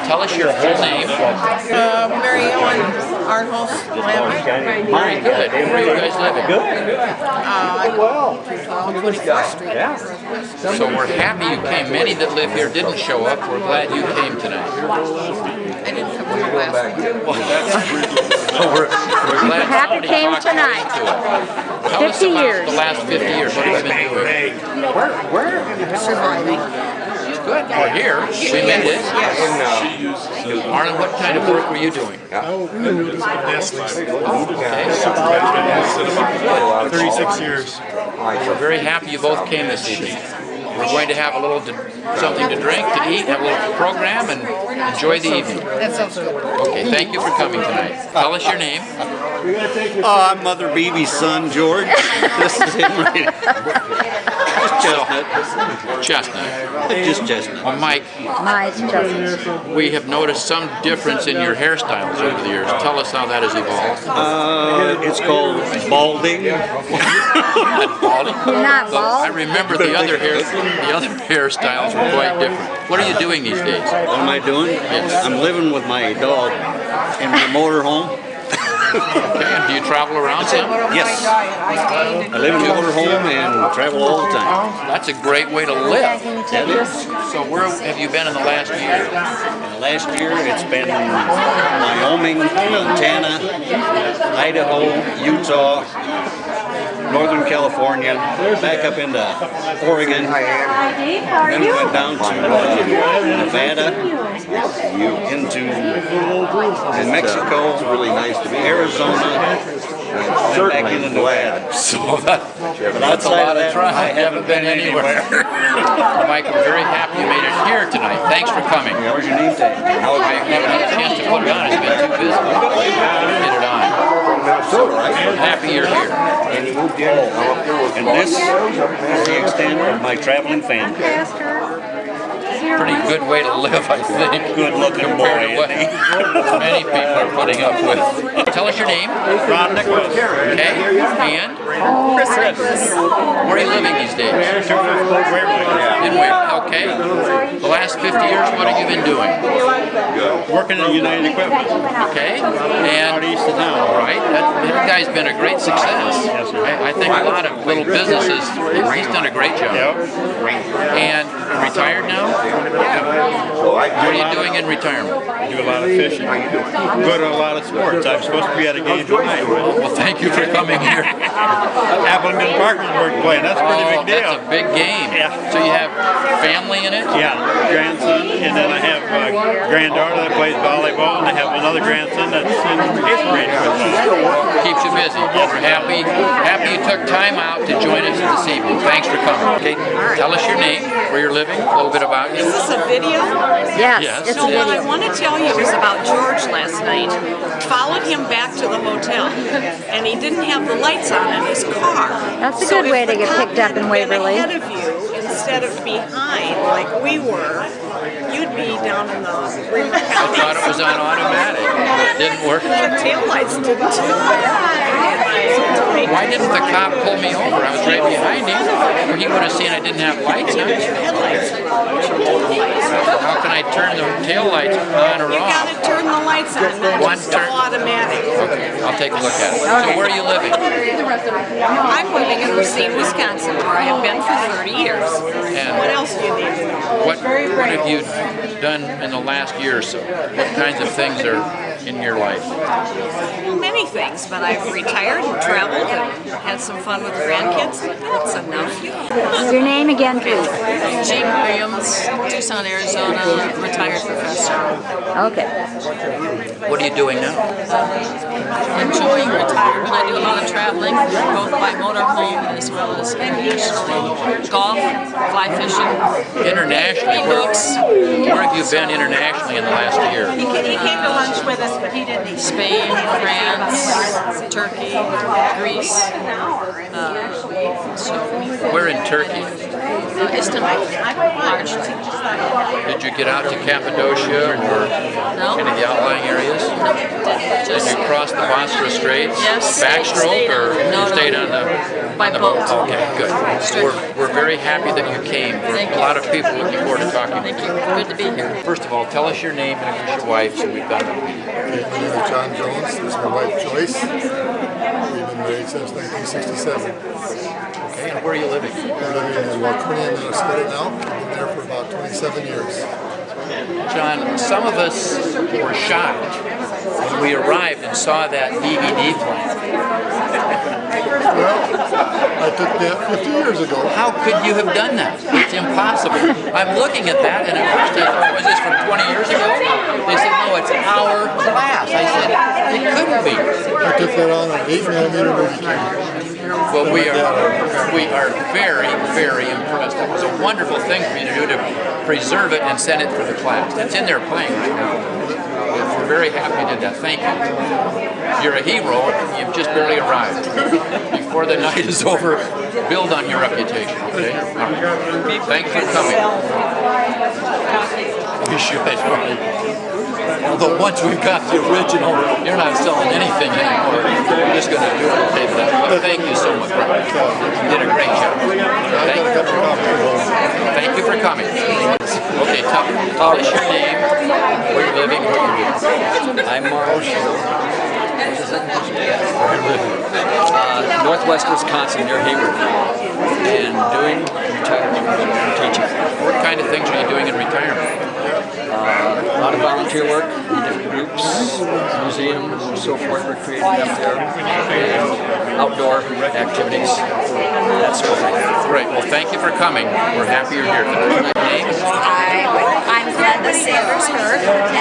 Tell us your full name. Mary Ellen Arnholz. Very good. Where are you guys living? On 24th Street. So we're happy you came. Many that live here didn't show up. We're glad you came tonight. I didn't come to the last one. We're glad Happy somebody came talked you tonight. into it. Tell us 50 about years. the last 50 years. What have you been doing? Surviving. Good. We're here. We made it. Arlen, what kind of work were you doing? Okay. 36 years. We're very happy you both came this evening. We're going to have a little something to drink, to eat, have a little program, and enjoy the evening. That sounds good. Okay, thank you for coming tonight. Tell us your name. I'm Mother Beebe's son, George. This is him right here. Chestnut. Chestnut. Just chestnut. Well, Mike, Mine's Chestnut. we have noticed some difference in your hairstyles over the years. Tell us how that has evolved. It's called balding. Balding? You're not I bald? remember the other hairstyles were quite different. What are you doing these days? What am I doing? Yes. I'm living with my dog in the motorhome. Okay, and do you travel around some? Yes. I live in the motorhome and travel all the time. That's a great way to live. That is. So where have you been in the last year? In the last year, it's been Wyoming, Montana, Idaho, Utah, Northern California, back up into Oregon, then we went down to Nevada, into New Mexico, It's really nice to be here. Arizona, and back into Nevada. So that's a lot of trying. I haven't been anywhere. Mike, I'm very happy you made it here tonight. Thanks for coming. What was your name tag? I haven't had a chance to put it on. It's been too busy. Get it on. I'm happy you're here. And this is the extent of my traveling family. Pretty good way to live, I think. Good looking Compared to boy, what many people are putting up with. Tell us your name. Ron Nicholas. Okay. And Chris Nicholas. where are you living these days? In where? Okay. The last 50 years, what have you been doing? Working at United Equipment. Okay. Out And east of town. right, that guy's been a great success. I think a lot of little businesses, he's done a great job. Yep. And retired now? What are you doing in retirement? Do a lot of fishing. Go to a lot of sports. I'm supposed to be at a game tonight. Well, thank you for coming here. Appleton Parkersburg playing. That's a pretty big deal. That's a big game. Yeah. So you have family in it? Yeah, grandson, and then I have a granddaughter that plays volleyball, and I have another grandson that's in 8th grade football. Keeps you busy. We're happy you took time out to join us this evening. Thanks for coming. Okay, tell us your name, where you're living, a little bit about you. Is this a video? Yes, Yes. it's a So what I video. want to tell you is about George last night. Followed him back to the hotel, and he didn't have the lights on in his car. That's a So good way if to the get cop picked up in had been Waverly. ahead of you instead of behind, like we were, you'd be down in the River I County. thought it was on automatic, but it didn't work. The taillights didn't. Why didn't the cop pull me over? I was right behind him, or he would have seen I didn't have lights on. How can I turn the tail lights on or You off? gotta turn the lights on, not One just turn. all automatic. Okay, I'll take a look at it. So where are you living? I'm living in Racine, Wisconsin, where I have been for 30 years. And What else do you need to know? what have you done in the last year or so? What kinds of things are in your life? Many things, but I've retired and traveled and had some fun with grandkids. That's enough. Your name again, please. Jean Williams, Tucson, Arizona, retired professor. Okay. What are you doing now? Enjoying retirement. I do a lot of traveling, both by motorhome as well as internationally. Golf, fly fishing, Internationally, read books. where have you been internationally in the last year? He came to lunch with us, but he didn't eat. Spain, France, Turkey, Greece. We're in Turkey. Histamine, largely. Did you get out to Cappadocia or No. any of the outlying areas? No, didn't. Did you cross the Bosphorus Straits? Yes. Backstroke or No, you stayed no. on the By boat? boat. Okay, good. We're very happy that you came. Thank A you. lot of people looking forward to talking Thank to you. you. Good to be here. First of all, tell us your name and introduce your wife so we've got it. My name is John Jones. This is my wife Joyce. We've been married since 1967. Okay, and where are you living? We're living in Waverly, Minnesota now. We've been there for about 27 years. John, some of us were shocked when we arrived and saw that DVD playing. Well, I took that 50 years ago. How could you have done that? It's impossible. I'm looking at that, and at first I thought, was this from 20 years ago? They said, no, it's our class. I said, it couldn't be. I took that on an 8mm movie camera. Well, we are very, very impressed. It was a wonderful thing for you to do, to preserve it and send it for the class. It's in there playing right now. We're very happy you did that. Thank you. You're a hero. You've just barely arrived. Before the night is over, build on your reputation, okay? All right. Thanks for coming. We should. Although once we've got the original, you're not selling anything anymore. We're just going to do it. Okay, but thank you so much, brother. You did a great job. Thank you for coming. Okay, tell us your name, where you're living, what you're doing. I'm Northwest Wisconsin, near Hayward, and doing teaching. What kind of things are you doing in retirement? A lot of volunteer work in different groups, museums, and so forth. We're creating up there, and outdoor activities, that sort of thing. Great. Well, thank you for coming. We're happy you're here tonight. Name? I'm Glenda Sanders Hurd, and